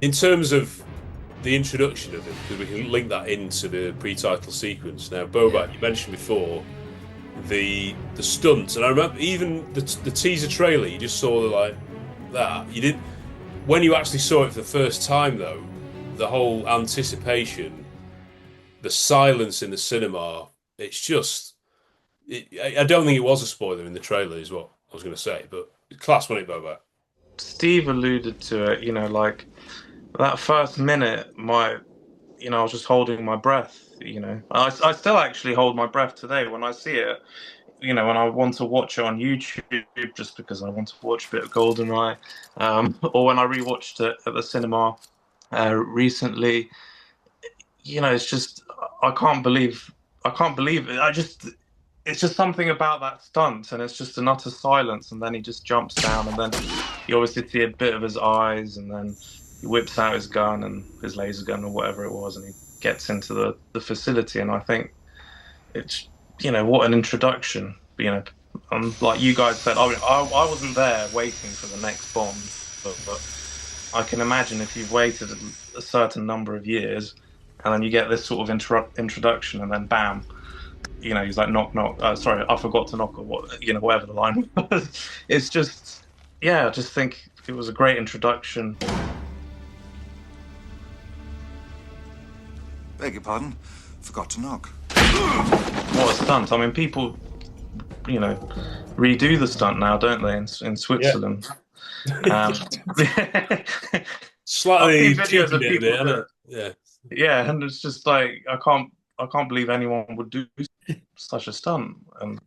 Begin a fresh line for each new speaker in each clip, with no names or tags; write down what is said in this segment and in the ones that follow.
In terms of the introduction of him, because we can link that into the pre-title sequence. Now,
Yeah.
Bobat, you mentioned before the stunts, and I remember even the teaser trailer. You just saw like that. You did when you actually saw it for the first time, though. The whole anticipation, the silence in the cinema. It's just. I don't think it was a spoiler in the trailer, is what I was going to say. But class, wasn't it, Bobat?
Steve alluded to it, like that first minute, I was just holding my breath. I still actually hold my breath today when I see it. When I want to watch it on YouTube, just because I want to watch a bit of GoldenEye, or when I rewatched it at the cinema recently. It's just I can't believe it. It's just something about that stunt, and it's just an utter silence, and then he just jumps down, and then you obviously see a bit of his eyes, and then he whips out his gun and his laser gun or whatever it was, and he gets into the facility, and I think it's what an introduction. Like you guys said, I wasn't there waiting for the next Bond, but I can imagine if you've waited a certain number of years, and then you get this sort of introduction, and then bam, he's like knock knock. Sorry, I forgot to knock, or what, whatever the line was. It's just, yeah, I just think it was a great introduction.
Beg your pardon? Forgot to knock.
What a stunt! I mean, people, redo the stunt now, don't they? In Switzerland. Um,
Slightly
I've seen videos of
cheeky
people
bit,
that,
yeah.
yeah, and it's just like I can't believe anyone would do such a stunt, and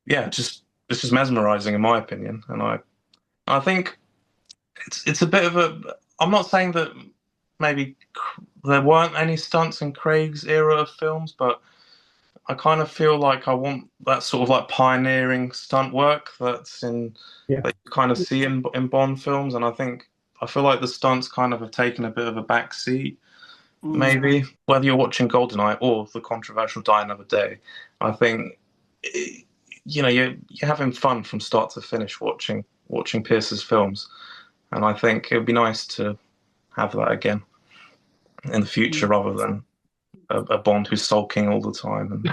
yeah, it's just mesmerizing in my opinion, and I think it's a bit of a. I'm not saying that maybe there weren't any stunts in Craig's era of films, but I kind of feel like I want that sort of like pioneering stunt work
Yeah.
that you kind of see in Bond films, and I feel like the stunts kind of have taken a bit of a back seat. Maybe whether you're watching GoldenEye or the controversial Die Another Day, I think you're having fun from start to finish watching Pierce's films, and I think it would be nice to have that again in the future rather than a Bond who's sulking all the time.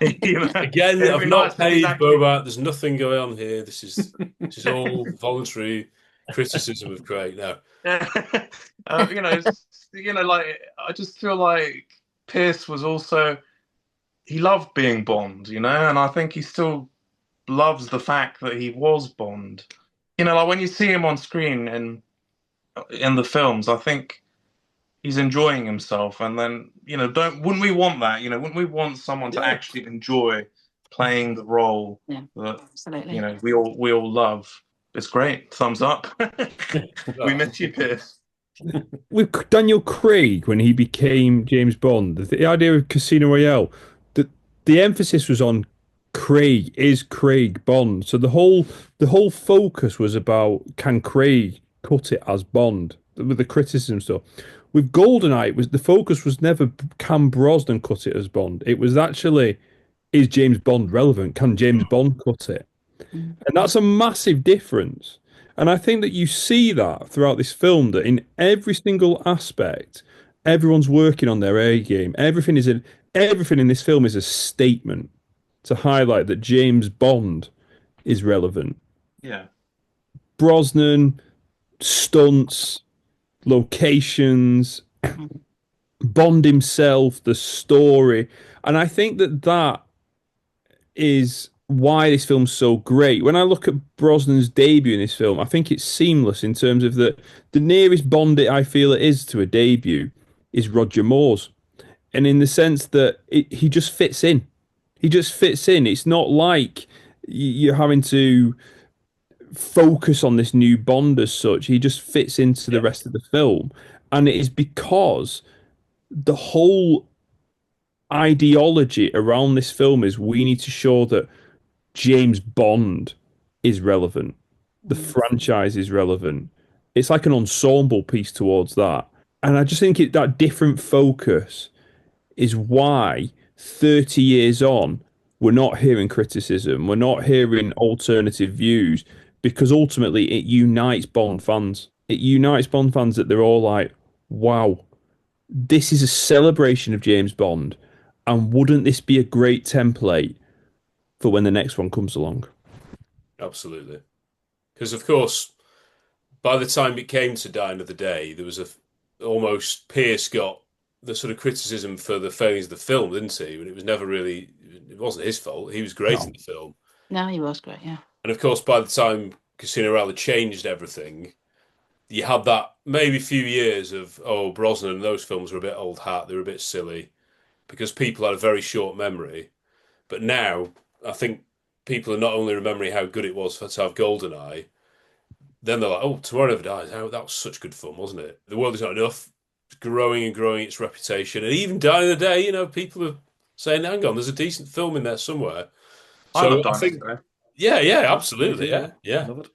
Again,
It'd
I've
be
not
nice if he's
paid
actually.
Bobat. There's nothing going on here. This is all voluntary criticism of Craig. No.
Like I just feel like Pierce was also he loved being Bond, and I think he still loves the fact that he was Bond. Like when you see him on screen in the films, I think he's enjoying himself, and then don't wouldn't we want that? Wouldn't we want someone to actually enjoy playing the role
Yeah,
that
absolutely.
we all love? It's great. Thumbs up. We miss you, Pierce.
With Daniel Craig when he became James Bond, the idea of Casino Royale, the emphasis was on Craig is Craig Bond. So the whole focus was about can Craig cut it as Bond with the criticism stuff. With GoldenEye, the focus was never can Brosnan cut it as Bond. It was actually is James Bond relevant? Can James Bond cut it?
Mm.
And that's a massive difference. And I think that you see that throughout this film, that in every single aspect, everyone's working on their A game. Everything in this film is a statement to highlight that James Bond is relevant.
Yeah.
Brosnan, stunts, locations, Bond himself, the story. And I think that is why this film's so great. When I look at Brosnan's debut in this film, I think it's seamless in terms of the nearest Bond I feel it is to a debut is Roger Moore's. And in the sense that he just fits in. He just fits in. It's not like you're having to focus on this new Bond as such. He just fits into the rest of the film. And it is because the whole ideology around this film is we need to show that James Bond is relevant. The franchise is relevant. It's like an ensemble piece towards that. And I just think that different focus is why 30 years on, we're not hearing criticism. We're not hearing alternative views because ultimately it unites Bond fans. it unites Bond fans that they're all like, wow, this is a celebration of James Bond, and wouldn't this be a great template for when the next one comes along?
Absolutely. Because, of course, by the time it came to Die Another Day, there was almost Pierce got the sort of criticism for the failings of the film, didn't he? And it was never really, it wasn't his fault. He was great in the film.
No, he was great, yeah.
And of course, by the time Casino Royale changed everything, you had that maybe few years of, Brosnan and those films were a bit old hat, they were a bit silly, because people had a very short memory. But now, I think people are not only remembering how good it was to have GoldenEye, then they're like, Tomorrow Never Dies, that was such good fun, wasn't it? The World Is Not Enough, growing and growing its reputation. And even Die Another Day, people are saying, hang on, there's a decent film in there somewhere.
I love Die Another Day.
Yeah, absolutely, yeah.
Love it.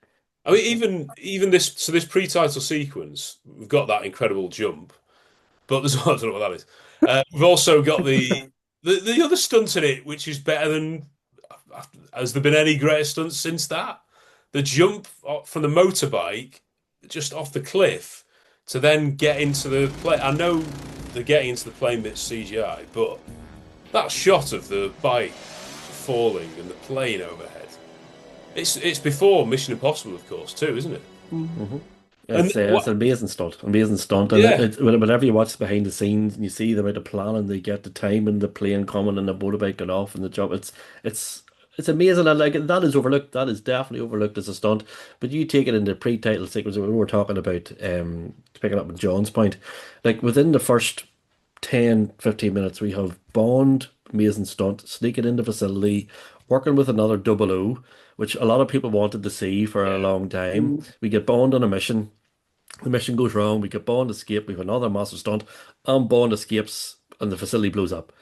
I mean, even this pre-title sequence, we've got that incredible jump, but I don't know what that is. We've also got the other stunt in it, which is better than. Has there been any greater stunts since that? The jump from the motorbike just off the cliff to then get into the plane. I know the getting into the plane bit's CGI, but that shot of the bike falling and the plane overhead. It's before Mission Impossible, of course, too, isn't it?
Mm-hmm.
It's an amazing stunt. And whenever you watch behind the scenes and you see the amount of planning they get, the time and the plane coming and the motorbike going off and the jump, it's amazing. And like that is overlooked. That is definitely overlooked as a stunt. But you take it in the pre-title sequence when we were talking about, picking up on John's point, like within the first 10-15 minutes, we have Bond, amazing stunt, sneaking into the facility, working with another 00, which a lot of people wanted to see for a long time. We get Bond on a mission. The mission goes wrong. We get Bond escape. We have another massive stunt, and Bond escapes, and the facility blows up.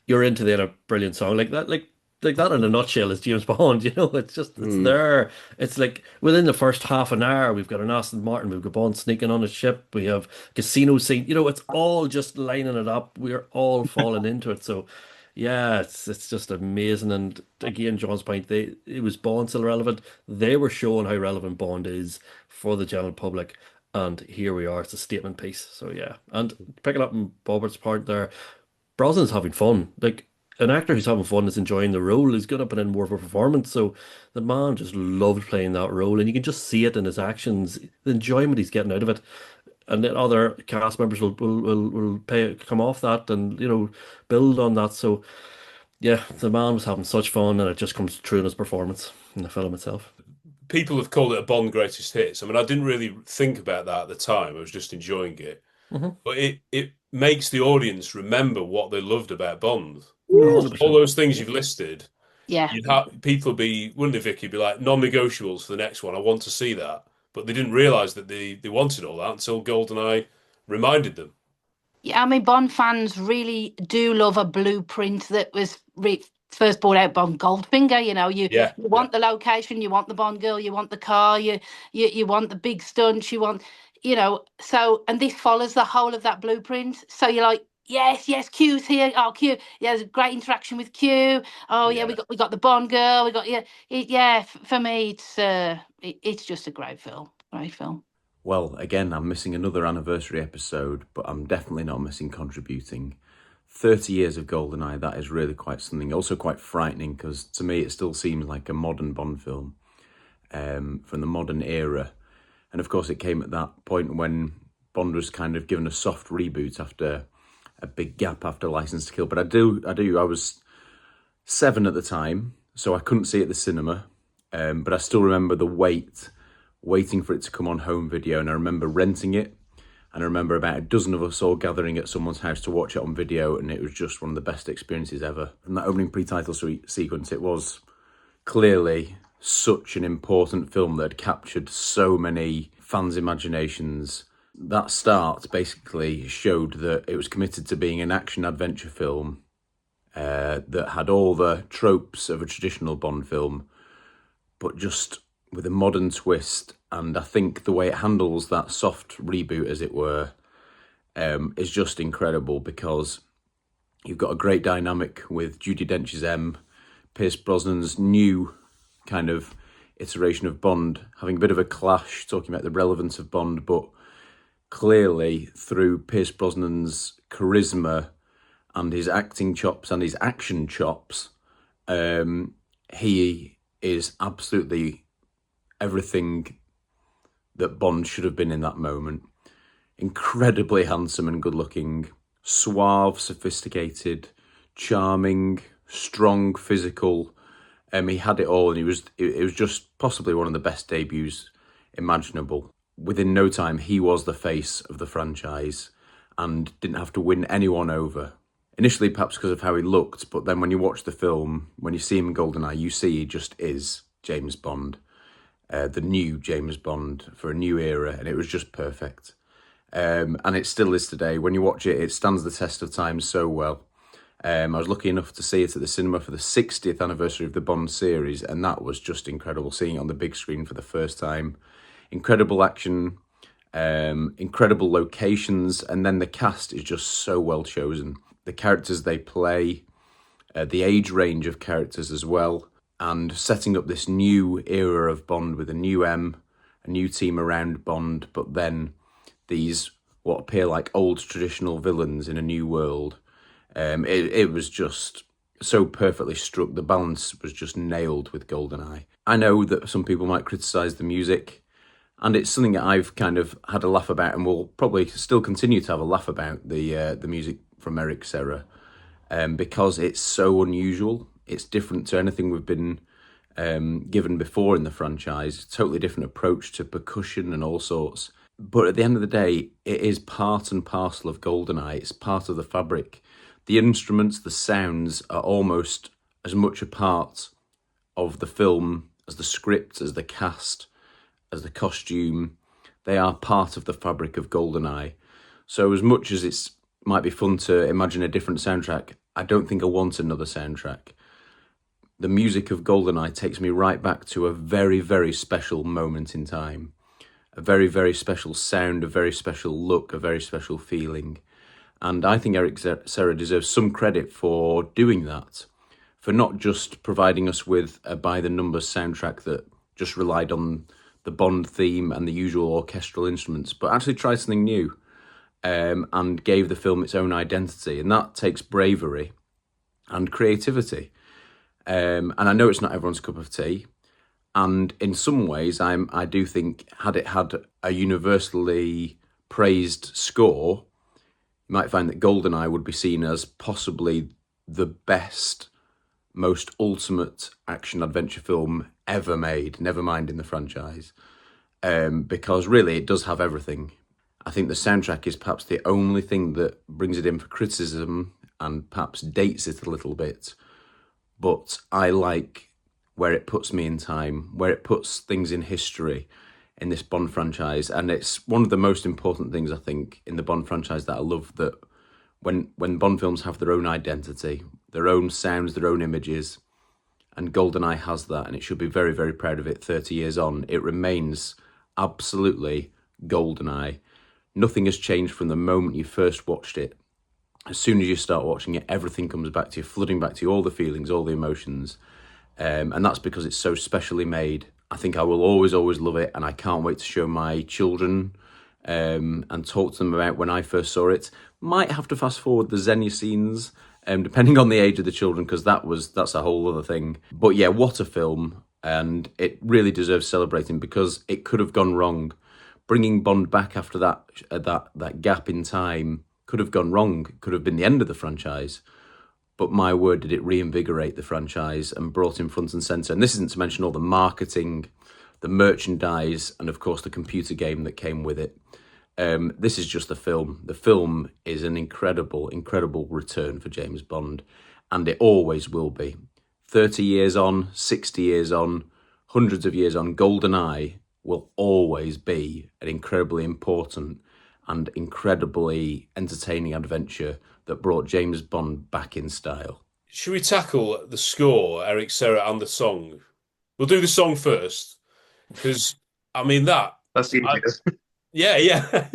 You're into the other brilliant song like that. Like that in a nutshell is James Bond. It's there. It's like within the first half an hour, we've got an Aston Martin. We've got Bond sneaking on a ship. We have casino scene. It's all just lining it up. We're all falling into it. So. Yeah, it's just amazing. And again, John's point, it was Bond still relevant. They were showing how relevant Bond is for the general public. And here we are. It's a statement piece. So yeah. And picking up on Robert's part there, Brosnan's having fun. Like an actor who's having fun is enjoying the role. He's going to put in more of a performance. So the man just loved playing that role. And you can just see it in his actions, the enjoyment he's getting out of it. And then other cast members will come off that and build on that. So yeah, the man was having such fun, and it just comes true in his performance in the film itself.
People have called it a Bond greatest hits. I mean, I didn't really think about that at the time. I was just enjoying it, but it makes the audience remember what they loved about Bond. 100%. All those things you've listed.
Yeah,
people wouldn't they, Vicky, be like non-negotiables for the next one. I want to see that. But they didn't realise that they wanted all that until GoldenEye reminded them.
Yeah, I mean, Bond fans really do love a blueprint that was first brought out by Goldfinger. You want the location, you want the Bond girl, you want the car, you want the big stunts, you want, so, and this follows the whole of that blueprint. So you're like, yes, Q's here. Oh, Q. Yeah, there's a great interaction with Q. Oh, yeah, we got the Bond girl. We got for me, it's just a great film. Great film.
Well, again, I'm missing another anniversary episode, but I'm definitely not missing contributing. 30 years of GoldenEye, that is really quite something. Also quite frightening, because to me it still seems like a modern Bond film from the modern era. And of course it came at that point when Bond was kind of given a soft reboot after a big gap after License to Kill. But I was 7 at the time, so I couldn't see it at the cinema. But I still remember the waiting for it to come on home video. And I remember renting it. And I remember about a dozen of us all gathering at someone's house to watch it on video. And it was just one of the best experiences ever. And that opening pre-title sequence, it was clearly such an important film that had captured so many fans' imaginations. That start basically showed that it was committed to being an action-adventure film that had all the tropes of a traditional Bond film, but just with a modern twist. And I think the way it handles that soft reboot, as it were, is just incredible, because you've got a great dynamic with Judi Dench's M, Pierce Brosnan's new kind of iteration of Bond, having a bit of a clash, talking about the relevance of Bond, but clearly through Pierce Brosnan's charisma and his acting chops and his action chops, he is absolutely everything that Bond should have been in that moment. Incredibly handsome and good looking, suave, sophisticated, charming, strong, physical. He had it all, and it was just possibly one of the best debuts imaginable. Within no time, he was the face of the franchise and didn't have to win anyone over. Initially, perhaps because of how he looked, but then when you watch the film, when you see him in GoldenEye, you see he just is James Bond, the new James Bond for a new era, and it was just perfect. And it still is today. When you watch it, it stands the test of time so well. I was lucky enough to see it at the cinema for the 60th anniversary of the Bond series, and that was just incredible, seeing it on the big screen for the first time. Incredible action, incredible locations, and then the cast is just so well chosen. The characters they play, the age range of characters as well, and setting up this new era of Bond with a new M, a new team around Bond, but then these what appear like old traditional villains in a new world. It was just so perfectly struck. The balance was just nailed with GoldenEye. I know that some people might criticise the music, and it's something that I've kind of had a laugh about, and will probably still continue to have a laugh about the music from Eric Serra, because it's so unusual. It's different to anything we've been given before in the franchise. Totally different approach to percussion and all sorts. But at the end of the day, it is part and parcel of GoldenEye. It's part of the fabric. The instruments, the sounds are almost as much a part of the film as the script, as the cast, as the costume. They are part of the fabric of GoldenEye. So as much as it might be fun to imagine a different soundtrack, I don't think I want another soundtrack. The music of GoldenEye takes me right back to a very, very special moment in time. A very, very special sound, a very special look, a very special feeling. And I think Eric Serra deserves some credit for doing that, for not just providing us with a by-the-numbers soundtrack that just relied on the Bond theme and the usual orchestral instruments, but actually tried something new, and gave the film its own identity. And that takes bravery and creativity. And I know it's not everyone's cup of tea. And in some ways, I do think, had it had a universally praised score, you might find that GoldenEye would be seen as possibly the best, most ultimate action-adventure film ever made, never mind in the franchise. Because really, it does have everything. I think the soundtrack is perhaps the only thing that brings it in for criticism and perhaps dates it a little bit. But I like where it puts me in time, where it puts things in history in this Bond franchise. And it's one of the most important things, I think, in the Bond franchise that I love, that when Bond films have their own identity, their own sounds, their own images, and GoldenEye has that, and it should be very, very proud of it 30 years on. It remains absolutely GoldenEye. Nothing has changed from the moment you first watched it. As soon as you start watching it, everything comes back to you, flooding back to you, all the feelings, all the emotions. And that's because it's so specially made. I think I will always, always love it, and I can't wait to show my children and talk to them about when I first saw it. Might have to fast forward the Xenia scenes, depending on the age of the children, because that's a whole other thing. But yeah, what a film, and it really deserves celebrating because it could have gone wrong. Bringing Bond back after that gap in time could have gone wrong. It could have been the end of the franchise. But my word, did it reinvigorate the franchise and brought him front and centre. And this isn't to mention all the marketing, the merchandise, and of course the computer game that came with it. This is just the film. The film is an incredible, incredible return for James Bond. And it always will be. 30 years on, 60 years on, hundreds of years on, GoldenEye will always be an incredibly important and incredibly entertaining adventure that brought James Bond back in style.
Should we tackle the score, Eric Serra, and the song? We'll do the song first, because I mean
that's the easiest.
Yeah.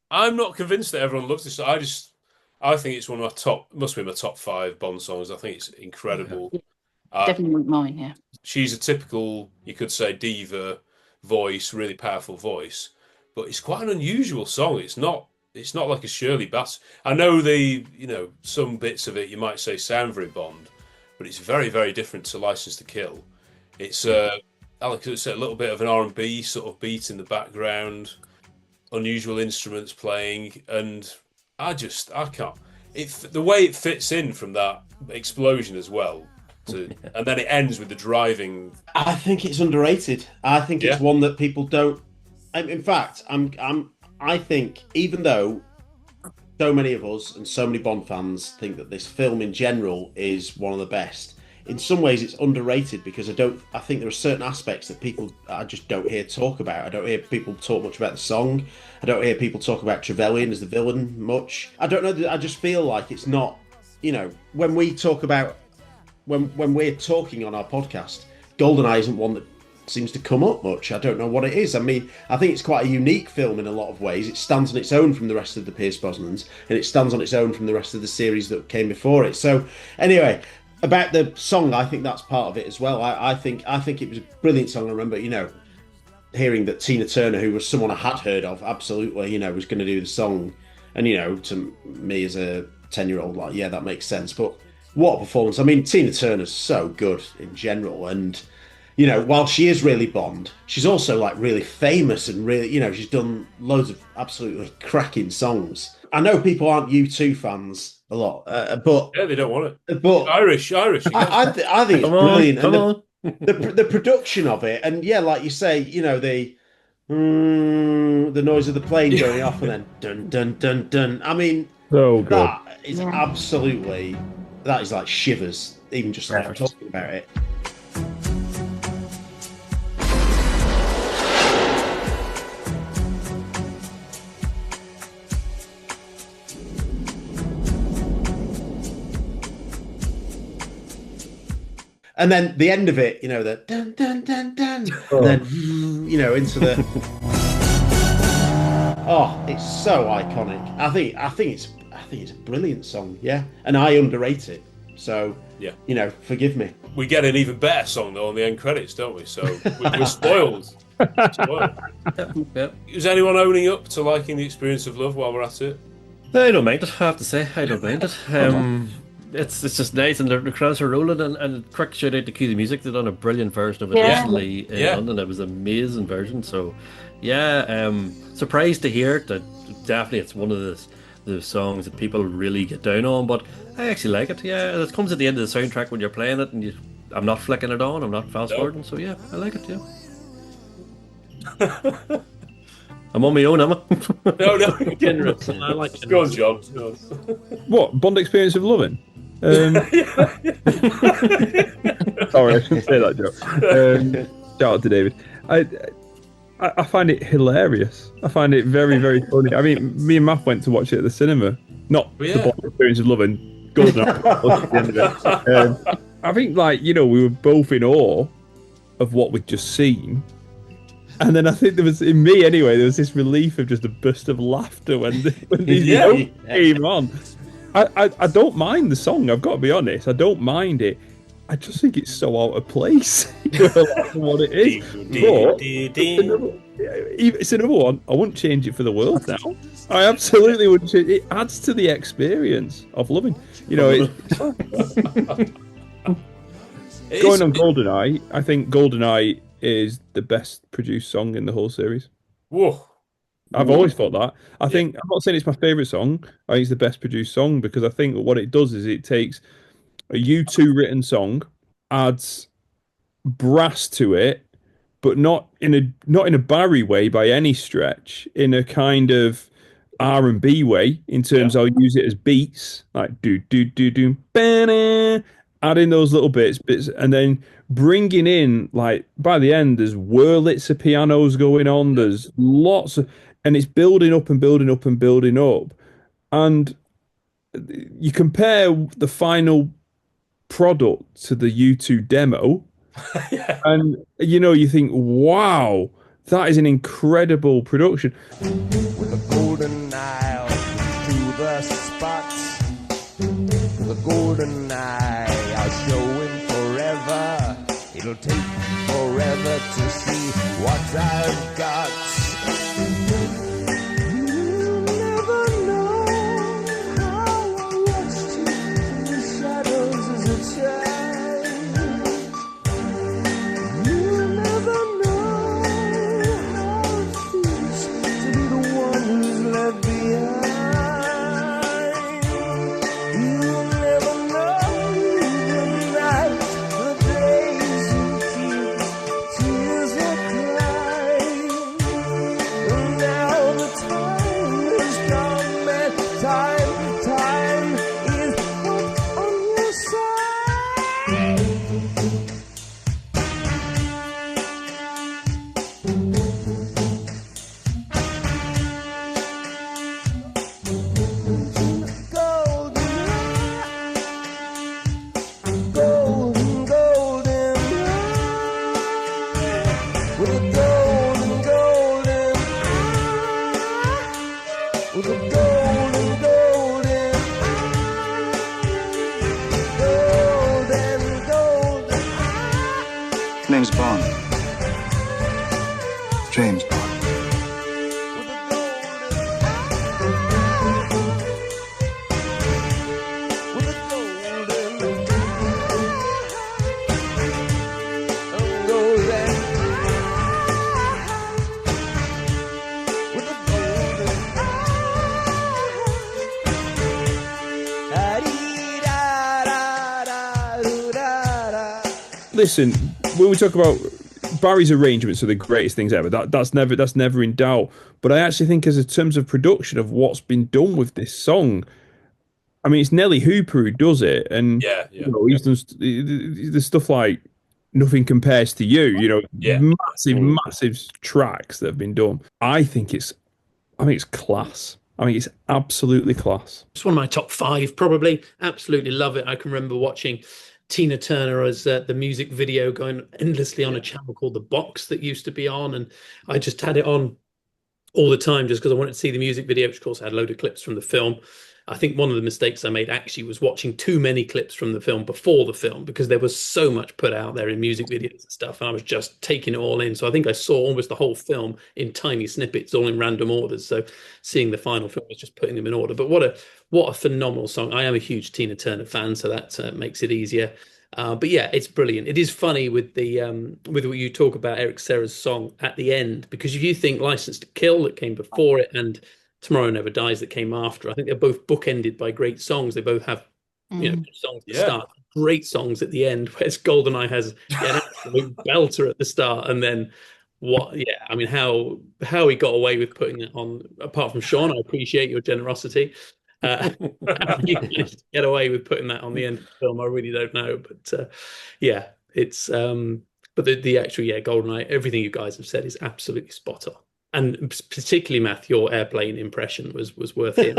I'm not convinced that everyone loves this. I think it's one of my must be my top 5 Bond songs. I think it's incredible.
Definitely mine, yeah.
she's a typical, you could say, diva voice, really powerful voice, but it's quite an unusual song. It's not like a Shirley Bassey. I know some bits of it you might say sound very Bond, but it's very, very different to License to Kill. It's Alex would say a little bit of an R&B sort of beat in the background, unusual instruments playing, and I can't. The way it fits in from that explosion as well, and then it ends with the driving.
I think it's underrated. I think it's one that people don't. In fact, I think even though so many of us and so many Bond fans think that this film in general is one of the best, in some ways it's underrated because I think there are certain aspects that I just don't hear talk about. I don't hear people talk much about the song. I don't hear people talk about Trevelyan as the villain much. I don't know. I just feel like it's not, when we talk about, when we're talking on our podcast, GoldenEye isn't one that seems to come up much. I don't know what it is. I mean, I think it's quite a unique film in a lot of ways. It stands on its own from the rest of the Pierce Brosnans, and it stands on its own from the rest of the series that came before it. So anyway, about the song, I think that's part of it as well. I think it was a brilliant song. I remember, hearing that Tina Turner, who was someone I had heard of, absolutely, was going to do the song. And, to me as a 10-year-old, like, yeah, that makes sense. But what a performance. I mean, Tina Turner's so good in general. And, while she is really Bond, she's also, like, really famous and really, she's done loads of absolutely cracking songs. I know people aren't U2 fans a lot, but...
Yeah, they don't want it.
But
Irish.
I think it's brilliant. And the production of it, and yeah, like you say, the noise of the plane going off and then dun dun dun dun. I mean,
so good.
That is like shivers, even just like talking about it. And then the end of it, the dun dun dun dun, and then into the. Oh, it's so iconic. I think it's a brilliant song, yeah, and I underrate it. So yeah, forgive me.
We get an even better song though on the end credits, don't we? So we're spoiled.
Yep.
Is anyone owning up to liking The Experience of Love while we're at it?
I don't mind it. I have to say, I don't mind it. It's just nice, and the crowds are rolling, and quick shout out to Cue the Music. They done a brilliant version of it recently in London. It was an amazing version. So, surprised to hear it. That definitely it's one of the songs that people really get down on, but I actually like it. Yeah, it comes at the end of the soundtrack when you're playing it, and I'm not flicking it on. I'm not fast forwarding. So yeah, I like it. Yeah. I'm on my own, am I?
No.
Generous. I like generous.
Go on, John.
What, Bond Experience of Loving? Sorry, I shouldn't say that joke. Shout out to David. I find it hilarious. I find it very, very funny. I mean, me and Matt went to watch it at the cinema. Not the Bond Experience of Loving, GoldenEye at the end of it. I think, we were both in awe of what we'd just seen. And then I think there was, in me anyway, there was this relief of just a burst of laughter when these notes came on. I don't mind the song, I've got to be honest. I don't mind it. I just think it's so out of place for what it is. But it's another one. I wouldn't change it for the world now. I absolutely wouldn't change it. It adds to the experience of loving. Going on GoldenEye, I think GoldenEye is the best produced song in the whole series.
Whoa.
I've always thought that. I'm not saying it's my favourite song. I think it's the best produced song because I think what it does is it takes a U2 written song, adds brass to it, but not in a Barry way by any stretch, in a kind of R&B way in terms I'll use it as beats, like do do do do, adding those little bits, and then bringing in, like, by the end, there's whirlits of pianos going on. There's lots of, and it's building up and building up and building up. And you compare the final product to the U2 demo, and you think, wow, that is an incredible production.
With a golden eye to the spot, with a golden eye, I'll show him forever. It'll take forever to see what I've got. You'll never know how I watched you in the shadows as a child. You'll never know how it feels to be the one who's left behind. You'll never know the night, the days you keep, tears you cry. And now the time has come, and time is what's on your side. Golden, golden eye, with a golden, golden eye, with a golden, golden eye, golden eye.
Name's Bond. James Bond.
Listen, when we talk about Barry's arrangements are the greatest things ever, that's never in doubt. But I actually think, as in terms of production of what's been done with this song, I mean, it's Nelly Hooper who does it, and you know, he's done there's stuff like Nothing Compares to You, you know, massive tracks that have been done. I think it's class. I mean, it's absolutely class.
It's one of my top 5, probably. Absolutely love it. I can remember watching Tina Turner as the music video going endlessly on a channel called The Box that used to be on, and I just had it on all the time just because I wanted to see the music video, which of course had a load of clips from the film. I think one of the mistakes I made actually was watching too many clips from the film before the film, because there was so much put out there in music videos and stuff, and I was just taking it all in. So I think I saw almost the whole film in tiny snippets, all in random orders. So seeing the final film was just putting them in order. But what a phenomenal song. I am a huge Tina Turner fan, so that makes it easier. But yeah, it's brilliant. It is funny with the with what you talk about Eric Serra's song at the end, because if you think License to Kill that came before it and Tomorrow Never Dies that came after, I think they're both bookended by great songs. They both have good songs at the start, great songs at the end, whereas GoldenEye has an absolute belter at the start, and then I mean, how he got away with putting it on, apart from Sean, I appreciate your generosity. You just get away with putting that on the end of the film, I really don't know, but it's but the actual GoldenEye, everything you guys have said is absolutely spot on, and particularly Matt, your airplane impression was worth it.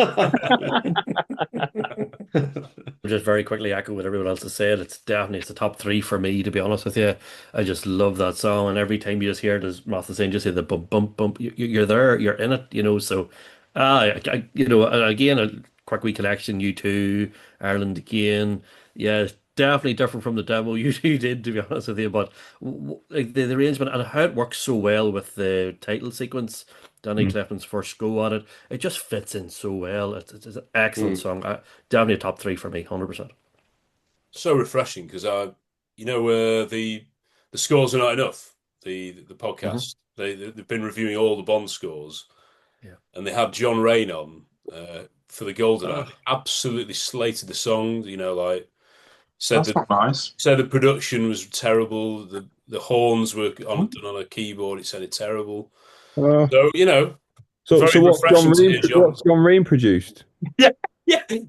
Just very quickly echo what everyone else has said. It's a top 3 for me, to be honest with you. I just love that song, and every time you just hear it, as Martha saying, just hear the bump bump bump, you're there, you're in it, you know. So again, a quick wee collection, U2, Ireland Again, definitely different from the demo you did, to be honest with you. But like the arrangement and how it works so well with the title sequence, Danny Clefton's first go at it, it just fits in so well. It's an excellent song. Definitely a top 3 for me, 100%.
So refreshing, because the scores are not enough. The podcast they've been reviewing all the Bond scores, and they had John Rain on for the GoldenEye. Absolutely slated the song. You know, like said
That's not nice.
Said the production was terrible. The horns were done on a keyboard. It sounded terrible. So you know.
So what's John Rain produced?
Yeah.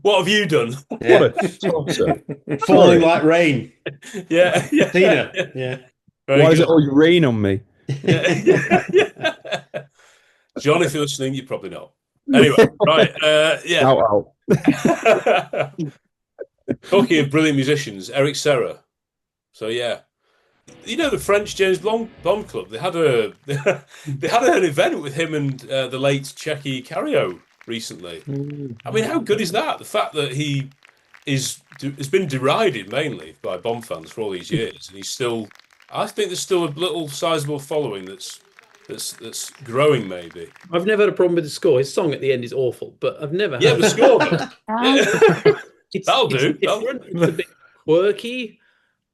What have you done?
Yeah. What a sponsor.
Falling like rain.
Yeah.
Tina. Yeah.
Why is it always rain on me?
Yeah. John, if you're listening, you're probably not. Anyway, right.
Out.
Talking of brilliant musicians, Eric Serra. So yeah. You know, the French James Bond Club, they had an event with him and the late Checky Cario recently. I mean, how good is that? The fact that he has been derided mainly by Bond fans for all these years, and he's still I think there's still a little sizable following that's growing. Maybe
I've never had a problem with the score. His song at the end is awful, but I've never had
the score. That'll do.
It's a bit quirky.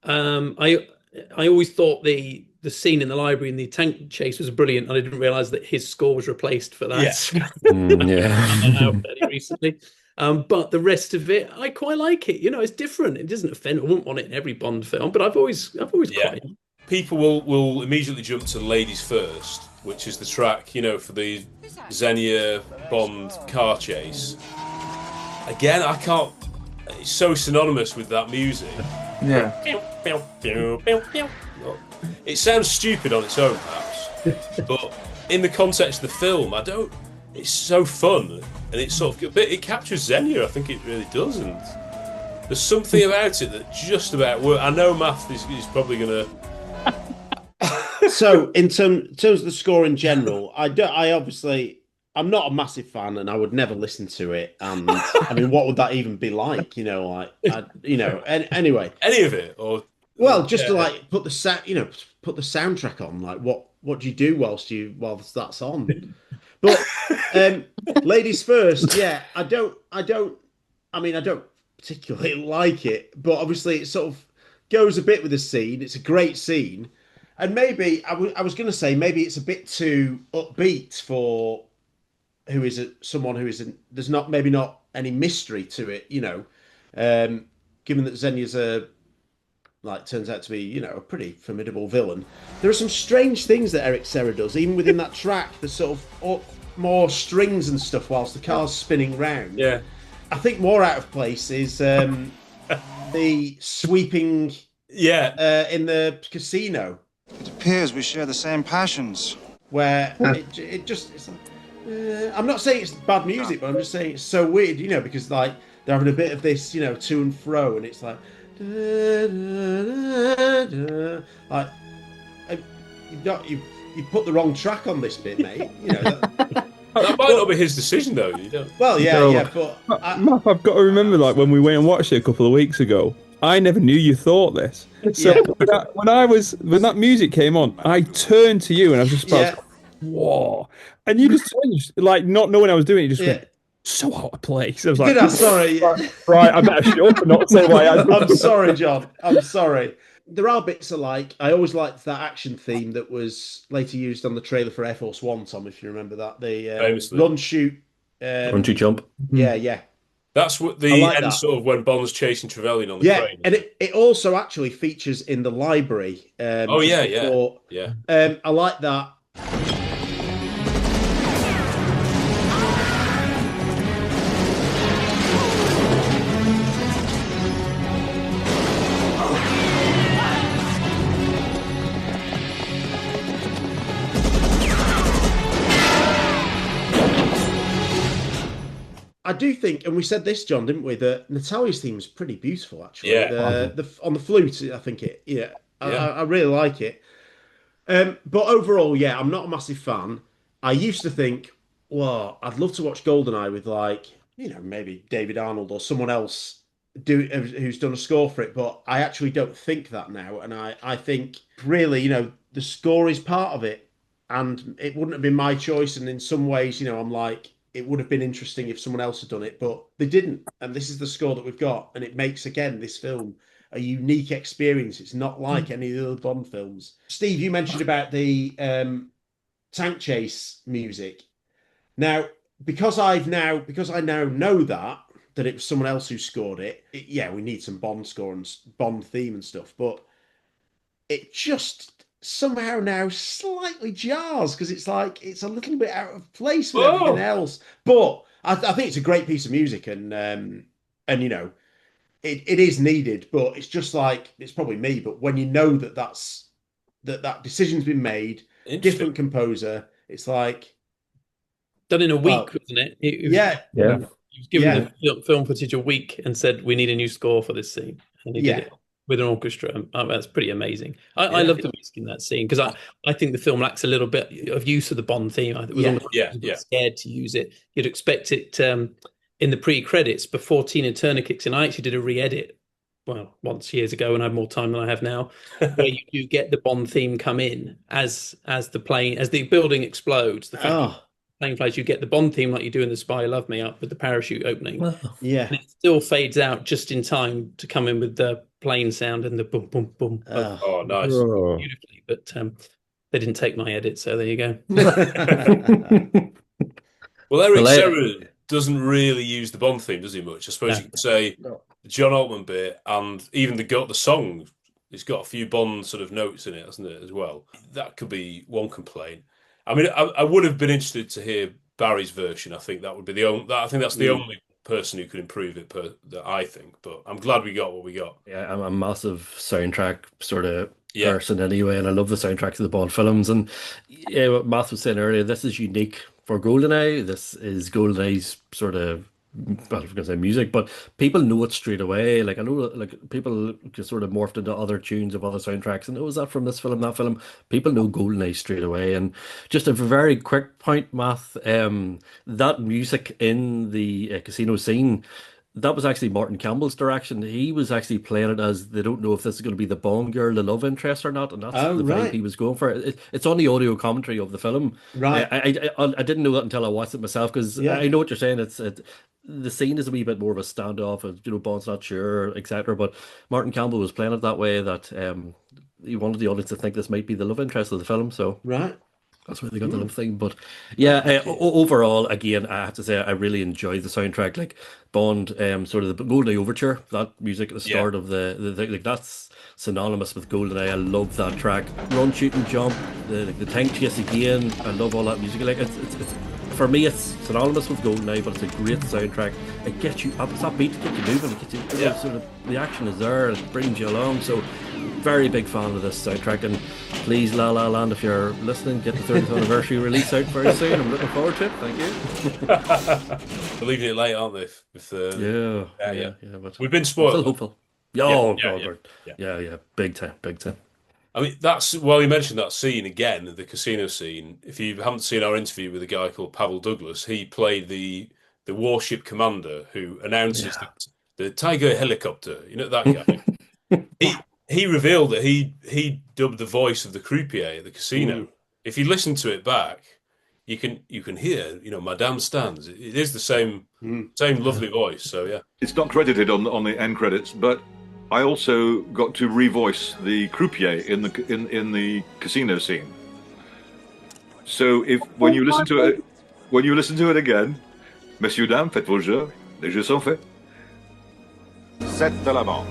I always thought the scene in the library in the tank chase was brilliant, and I didn't realise that his score was replaced for that.
Yeah.
Recently. But the rest of it, I quite like it. You know, it's different. It doesn't offend. I wouldn't want it in every Bond film, but I've always quite.
People will immediately jump to "Ladies First," which is the track, you know, for the Xenia Bond car chase. Again, I can't. It's so synonymous with that music.
Yeah.
It sounds stupid on its own, perhaps, but in the context of the film, I don't. It's so fun, and it's sort of, but it captures Xenia. I think it really does, and there's something about it that just about works. I know Math is probably gonna.
So, in terms of the score in general, I'm not a massive fan, and I would never listen to it. And I mean, what would that even be like? You know, anyway,
any of it, or
just to like put the soundtrack on. Like, what do you do whilst that's on? But Ladies First, yeah, I don't particularly like it, but obviously it sort of goes a bit with the scene. It's a great scene, and maybe I was going to say maybe it's a bit too upbeat for someone who isn't. There's not any mystery to it, you know. Given that Xenia's turns out to be, you know, a pretty formidable villain. There are some strange things that Eric Serra does, even within that track. There's sort of more strings and stuff whilst the car's spinning round.
Yeah.
I think more out of place is the sweeping in the casino.
It appears we share the same passions.
Where it's like, I'm not saying it's bad music, but I'm just saying it's so weird, you know, because like they're having a bit of this, you know, to and fro, and it's like, like you put the wrong track on this bit, mate. You know
that might not be his decision, though. You don't.
Well, yeah, but
Matt, I've got to remember, like when we went and watched it a couple of weeks ago, I never knew you thought this. So when that music came on, I turned to you and I was just about, whoa, and you just turned, like not knowing I was doing it, you just went, so out of place. I was like,
sorry.
Right, I better shut up and not say why
I'm sorry, John. I'm sorry. There are bits alike. I always liked that action theme that was later used on the trailer for Air Force One, Tom, if you remember that. The run, shoot,
jump.
Yeah.
That's what the end sort of when Bond's chasing Trevelyan on the train.
And it also actually features in the library.
Yeah.
I like that. I do think, and we said this, John, didn't we? That Natalia's theme is pretty beautiful, actually.
Yeah.
On the flute, I think it. Yeah. I really like it. But overall, yeah, I'm not a massive fan. I used to think, well, I'd love to watch GoldenEye with, like, you know, maybe David Arnold or someone else who's done a score for it. But I actually don't think that now, and I think really, you know, the score is part of it, and it wouldn't have been my choice. And in some ways, you know, I'm like, it would have been interesting if someone else had done it, but they didn't. And this is the score that we've got. And it makes, again, this film a unique experience. It's not like any of the other Bond films. Steve, you mentioned about the tank chase music. Now, because I now know that it was someone else who scored it, we need some Bond score and Bond theme and stuff, but it just somehow now slightly jars because it's like it's a little bit out of place with everything else. But I think it's a great piece of music, and you know, it is needed. But it's just like, it's probably me. But when you know that decision's been made, different composer, it's like
done in a week, wasn't it?
Yeah.
He was given the film footage a week and said, "We need a new score for this scene," and he did it with an orchestra. That's pretty amazing. I love the music in that scene because I think the film lacks a little bit of use of the Bond theme. I was scared to use it. You'd expect it in the pre-credits before Tina Turner kicks in. I actually did a re-edit once years ago when I had more time than I have now, where you do get the Bond theme come in as the building explodes. The plane flies, you get the Bond theme like you do in The Spy Who Loved Me up with the parachute opening.
Yeah.
And it still fades out just in time to come in with the plane sound and the boom, boom, boom.
Oh, nice.
Beautifully, but they didn't take my edit, so there you go.
Well, Eric Serra doesn't really use the Bond theme, does he, much? I suppose you could say the John Altman bit, and even the song, it's got a few Bond sort of notes in it, hasn't it, as well? That could be one complaint. I mean, I would have been interested to hear Barry's version. I think that would be the only. I think that's the only person who could improve it. That I think, but I'm glad we got what we got.
Yeah, I'm a massive soundtrack sort of person anyway, and I love the soundtracks of the Bond films. And yeah, what Matt was saying earlier, this is unique for GoldenEye. This is GoldenEye's sort of, well, I was going to say music, but people know it straight away. Like, I know, like, people just sort of morphed into other tunes of other soundtracks, and is that from this film, that film? People know GoldenEye straight away. And just a very quick point, Math, that music in the casino scene, that was actually Martin Campbell's direction. He was actually playing it as they don't know if this is going to be the Bond girl, the love interest or not, and that's the vibe he was going for. It's on the audio commentary of the film.
Right.
I didn't know that until I watched it myself, because I know what you're saying. The scene is a wee bit more of a standoff, Bond's not sure, etc. But Martin Campbell was playing it that way, that he wanted the audience to think this might be the love interest of the film. So that's where they got the love thing. But yeah, overall, again, I have to say I really enjoyed the soundtrack. Like Bond, sort of the GoldenEye overture, that music at the start of the like, that's synonymous with GoldenEye. I love that track. Run, shoot, and jump. The tank chase again. I love all that music. Like it's for me, it's synonymous with GoldenEye, but it's a great soundtrack. It gets you up, it's upbeat, it gets you moving, it gets you, sort of, the action is there, it brings you along. So, very big fan of this soundtrack. And please, La La Land, if you're listening, get the 30th anniversary release out very soon. I'm looking forward to it. Thank you.
They're leaving it late, aren't they? But we've been spoiled.
I'm still hopeful. Yeah, big time.
I mean, you mentioned that scene again, the casino scene. If you haven't seen our interview with a guy called Pavel Douglas, he played the warship commander who announces the Tiger helicopter. You know that guy? He revealed that he dubbed the voice of the croupier at the casino. If you listen to it back, you can hear, Madame Stans. It is the same lovely voice. So yeah,
it's not credited on the end credits, but I also got to revoice the croupier in the casino scene. So when you listen to it again, Messieurs, dames, faites vos jeux. Les jeux sont faits. 7 de la banque.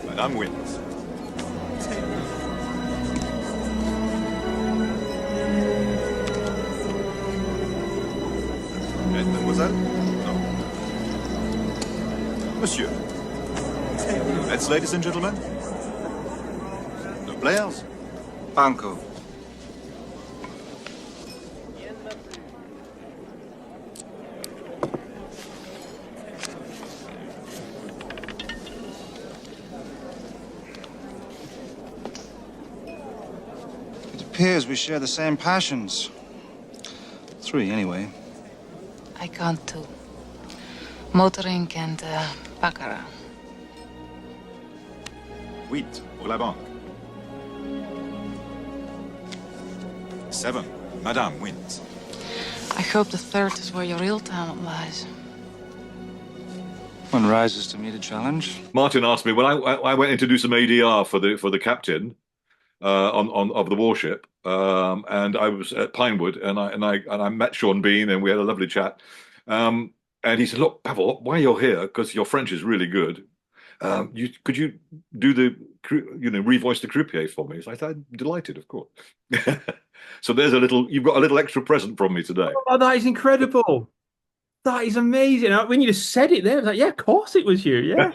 Madame wins. Mademoiselle? No. Monsieur. Let's, ladies and gentlemen. The players.
Banco. It appears we share the same passions. 3, anyway.
I count 2. Motoring and baccarat.
8 pour la banque. 7. Madame wins.
I hope the 3rd is where your real talent lies.
One rises to meet a challenge.
Martin asked me when I went in to do some ADR for the captain of the warship, and I was at Pinewood, and I met Sean Bean, and we had a lovely chat. And he said, "Look, Pavel, why you're here? Because your French is really good. Could you do revoice the croupier for me?" So I said, "I'm delighted, of course." So you've got a little extra present from me today.
Oh, that is incredible. That is amazing. When you just said it there, I was like, yeah, of course it was you. Yeah.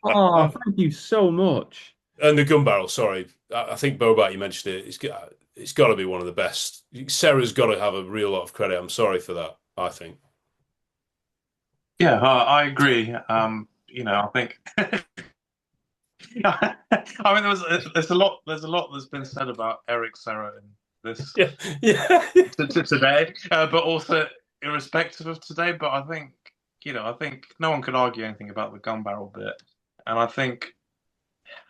Oh, thank you so much.
And the gun barrel, sorry. I think, Bobat, you mentioned it. It's got to be one of the best. Sarah's got to have a real lot of credit. I'm sorry for that, I think.
Yeah, I agree. I think... I mean, there's a lot that's been said about Eric Serra in this today, but also irrespective of today. But I think I think no one could argue anything about the gun barrel bit, and I think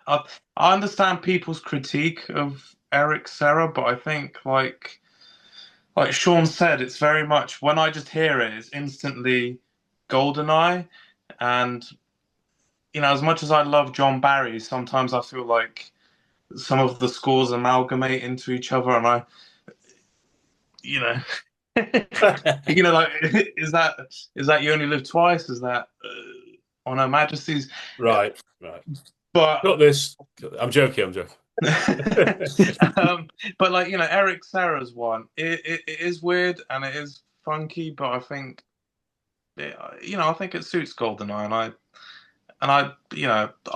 I understand people's critique of Eric Serra, but I think like Sean said, it's very much when I just hear it, it's instantly GoldenEye, and as much as I love John Barry, sometimes I feel like some of the scores amalgamate into each other, and I, like, is that You Only Live Twice? Is that On Her Majesty's?
Right.
But
not this. I'm joking.
But like Eric Serra's one, it is weird and it is funky, but I think I think it suits GoldenEye, and I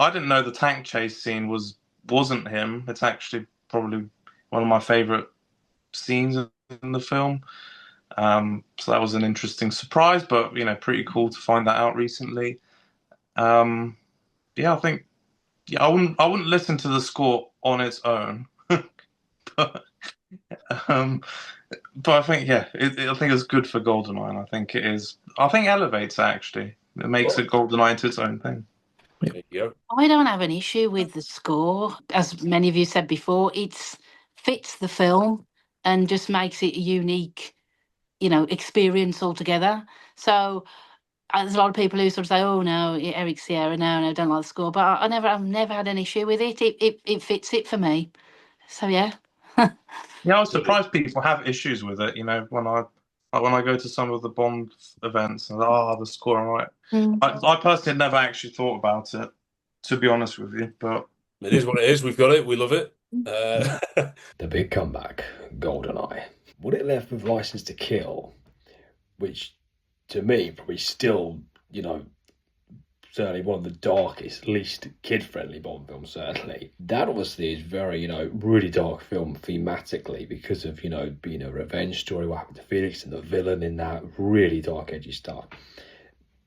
didn't know the tank chase scene wasn't him. It's actually probably one of my favorite scenes in the film. So that was an interesting surprise, but pretty cool to find that out recently. I think I wouldn't listen to the score on its own, but I think I think it's good for GoldenEye, and I think it is. I think elevates it, actually. It makes it GoldenEye into its own thing.
There you go.
I don't have an issue with the score. As many of you said before, it fits the film and just makes it a unique, experience altogether. So there's a lot of people who sort of say, "Oh no, Eric Serra, no, don't like the score." But I've never had an issue with it. It fits it for me. So yeah.
Yeah, I was surprised people have issues with it. When I go to some of the Bond events and the score, I'm right. I personally never actually thought about it, to be honest with you. But
it is what it is. We've got it. We love it.
The big comeback, GoldenEye. What it left with License to Kill, which to me probably still, certainly one of the darkest, least kid-friendly Bond films, certainly. That obviously is very, really dark film thematically because of, being a revenge story, what happened to Felix and the villain in that, really dark, edgy stuff.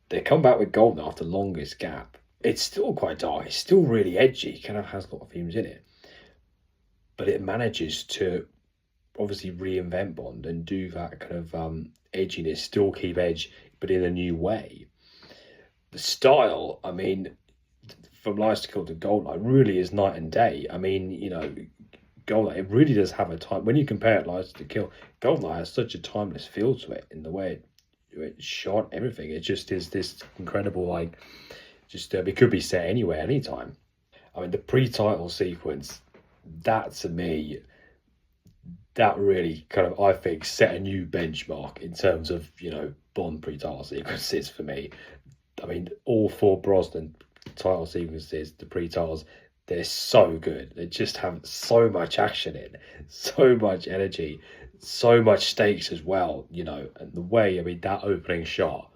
They come back with GoldenEye after the longest gap. It's still quite dark, it's still really edgy, kind of has a lot of themes in it. But it manages to obviously reinvent Bond and do that kind of edginess, still keep edge, but in a new way. The style, I mean, from License to Kill to GoldenEye really is night and day. I mean, GoldenEye, it really does have a time. When you compare it, License to Kill, GoldenEye has such a timeless feel to it in the way it's shot, everything. It just is this incredible, it could be set anywhere, anytime. I mean, the pre-title sequence, that to me, that really kind of, I think, set a new benchmark in terms of, Bond pre-title sequences for me. I mean, all 4 Brosnan title sequences, the pre-titles, they're so good. They just have so much action in, so much energy, so much stakes as well, and the way, I mean, that opening shot,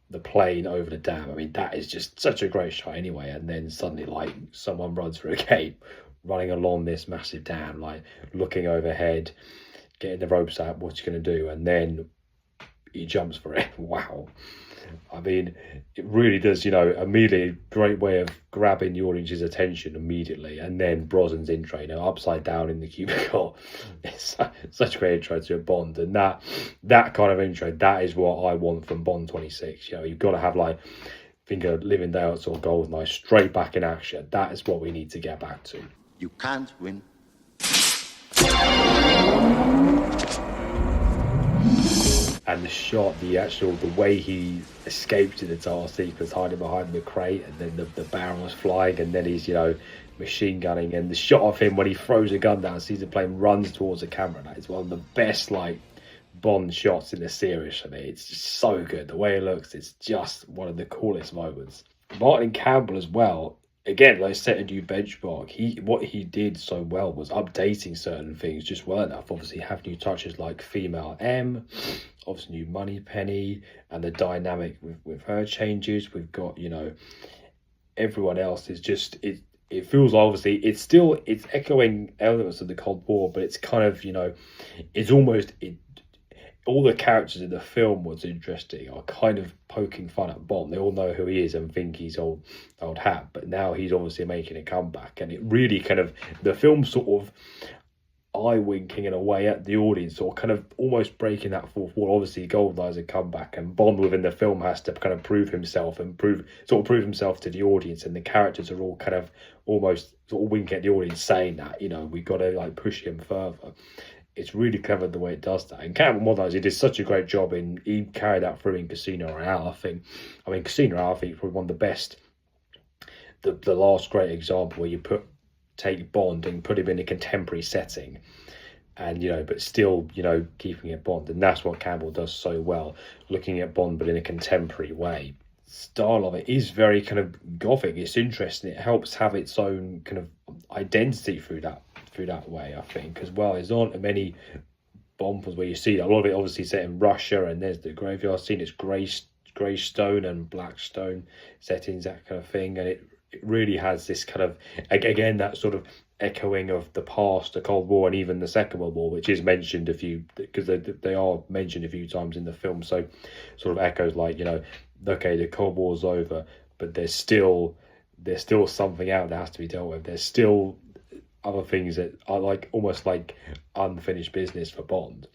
the plane over the dam, I mean, that is just such a great shot anyway, and then suddenly, someone runs through a gate, running along this massive dam, looking overhead, getting the ropes out, what's he going to do, and then he jumps for it. Wow. I mean, it really does, immediately, great way of grabbing the audience's attention immediately. And then Brosnan's intro, upside down in the cubicle. It's such a great intro to a Bond. And that kind of intro, that is what I want from Bond 26. You've got to have, think of Living Daylights or GoldenEye straight back in action. That is what we need to get back to.
You can't win.
And the shot, the way he escaped in the title sequence, hiding behind the crate, and then the barrel's flying, and then he's, machine gunning, and the shot of him when he throws a gun down, sees the plane, runs towards the camera. That is one of the best, Bond shots in the series for me. It's just so good. The way it looks, it's just one of the coolest moments. Martin Campbell as well, again, set a new benchmark. What he did so well was updating certain things just well enough. Obviously, have new touches like Female M, obviously new Moneypenny, and the dynamic with her changes. We've got, everyone else is just it feels obviously it's echoing elements of the Cold War, but it's kind of, it's almost all the characters in the film, what's interesting, are kind of poking fun at Bond. They all know who he is and think he's old hat, but now he's obviously making a comeback, and it really kind of, the film sort of, eye winking in a way at the audience, or kind of almost breaking that fourth wall. Obviously, GoldenEye's a comeback, and Bond within the film has to kind of prove himself and prove himself to the audience, and the characters are all kind of almost sort of winking at the audience, saying that, you know, we've got to like push him further. It's really clever the way it does that. And Cameron Monaghan, he did such a great job he carried that through in Casino Royale, I think. I mean, Casino Royale, I think, is probably one of the best, the last great example where you take Bond and put him in a contemporary setting, and, you know, but still, you know, keeping it Bond. And that's what Campbell does so well, looking at Bond but in a contemporary way. Style of it is very kind of gothic. It's interesting. It helps have its own kind of identity through that way, I think, as well. There's not many Bond films where you see that. A lot of it obviously set in Russia, and there's the graveyard scene. It's grey stone and black stone settings, that kind of thing, and it really has this kind of, again, that sort of echoing of the past, the Cold War, and even the Second World War, which is mentioned a few, because they are mentioned a few times in the film. So sort of echoes like, you know, okay, the Cold War's over, but there's still something out that has to be dealt with. There's still other things that are like almost like unfinished business for Bond,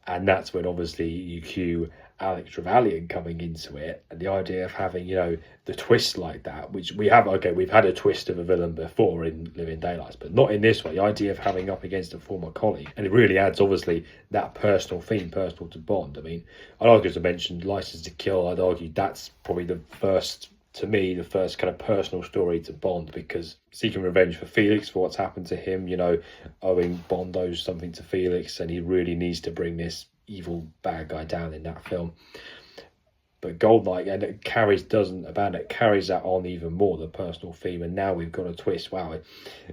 and that's when obviously you cue Alex Trevelyan coming into it, and the idea of having, you know, the twist like that, which we've had a twist of a villain before in Living Daylights, but not in this way. The idea of having up against a former colleague, and it really adds obviously that personal theme, personal to Bond. I mean, I'd argue, as I mentioned, License to Kill, I'd argue that's probably the first kind of personal story to Bond, because seeking revenge for Felix, for what's happened to him, you know, owing Bond owes something to Felix, and he really needs to bring this evil bad guy down in that film. But GoldenEye, and it carries that on even more, the personal theme. And now we've got a twist. Wow,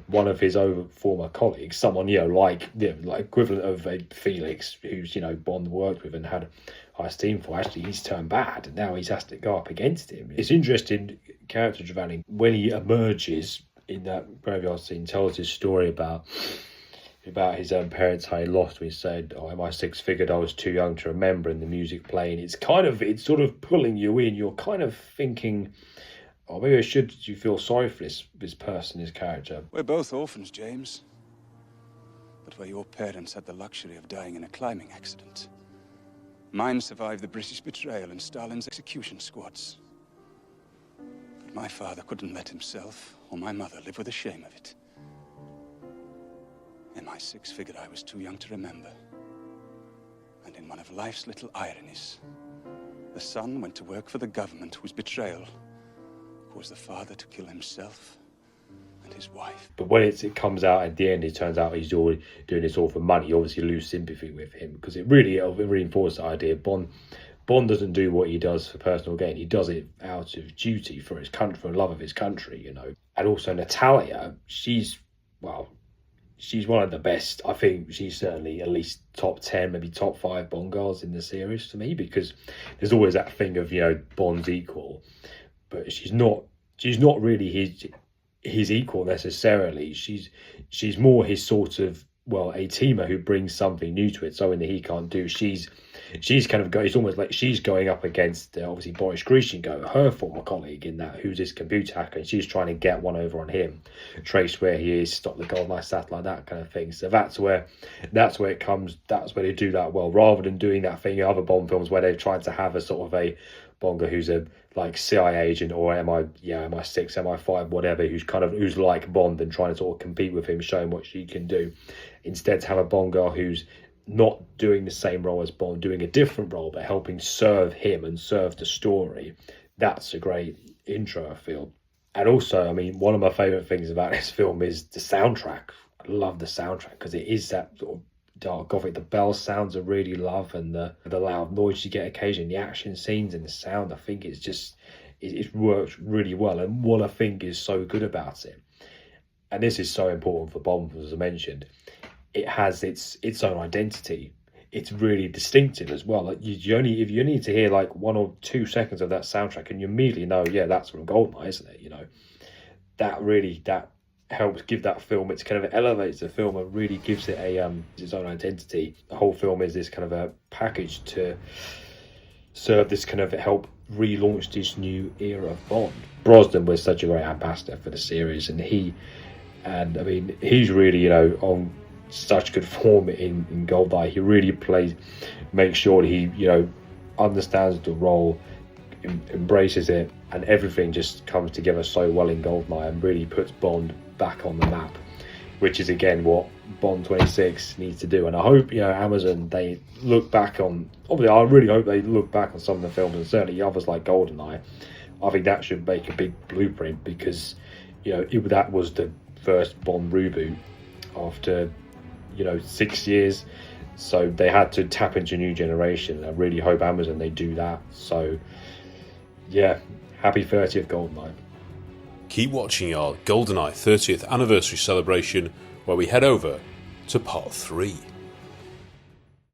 one of his former colleagues, someone, you know, like equivalent of a Felix, who's, you know, Bond worked with and had high esteem for, actually he's turned bad, and now he has to go up against him. It's interesting, character Trevelyan, when he emerges in that graveyard scene, tells his story about his own parents, how he lost when he said, oh, MI6 figured I was too young to remember, and the music playing. It's sort of pulling you in. You're kind of thinking, oh, maybe you feel sorry for this person, his character.
We're both orphans, James. But where your parents had the luxury of dying in a climbing accident, mine survived the British betrayal and Stalin's execution squads. But my father couldn't let himself or my mother live with the shame of it. MI6 figured I was too young to remember. And in one of life's little ironies, the son went to work for the government whose betrayal caused the father to kill himself and his wife.
But when it comes out at the end, it turns out he's doing this all for money. You obviously lose sympathy with him, because it reinforces the idea Bond doesn't do what he does for personal gain. He does it out of duty for his country, for love of his country, you know. And also Natalia, she's one of the best. I think she's certainly at least top 10, maybe top 5 Bond girls in the series to me, because there's always that thing of, you know, Bond's equal, but she's not really his equal necessarily. She's more his sort of, well, a teamer who brings something new to it, something that he can't do. She's kind of it's almost like she's going up against obviously Boris Grishenko, her former colleague in that, who's this computer hacker, and she's trying to get one over on him, trace where he is, stop the GoldenEye satellite, that kind of thing. So that's where it comes. That's where they do that well, rather than doing that thing in other Bond films where they've tried to have a sort of a Bonga who's a like CIA agent or MI6, MI5, whatever, who's like Bond and trying to sort of compete with him, showing what she can do. Instead, to have a Bond girl who's not doing the same role as Bond, doing a different role, but helping serve him and serve the story. That's a great intro, I feel. And also, I mean, one of my favourite things about this film is the soundtrack. I love the soundtrack because it is that sort of dark gothic. The bell sounds I really love, and the loud noise you get occasionally, the action scenes and the sound. I think it works really well. And what I think is so good about it, and this is so important for Bond, as I mentioned, it has its own identity. It's really distinctive as well. Like if you need to hear like 1 or 2 seconds of that soundtrack, and you immediately know, yeah, that's from GoldenEye, isn't it? You know, that helps give that film. It's kind of elevates the film and really gives it its own identity. The whole film is this kind of a package to serve this kind of help relaunch this new era of Bond. Brosnan was such a great ambassador for the series, and he's really, you know, on such good form in GoldenEye. He really makes sure he, understands the role, embraces it, and everything just comes together so well in GoldenEye and really puts Bond back on the map, which is again what Bond 26 needs to do. And I hope Amazon, they look back on, obviously I really hope they look back on some of the films, and certainly others like GoldenEye. I think that should make a big blueprint, because that was the first Bond reboot after 6 years, so they had to tap into a new generation. I really hope Amazon, they do that. So yeah, happy 30th GoldenEye.
Keep watching our GoldenEye 30th anniversary celebration, where we head over to part 3.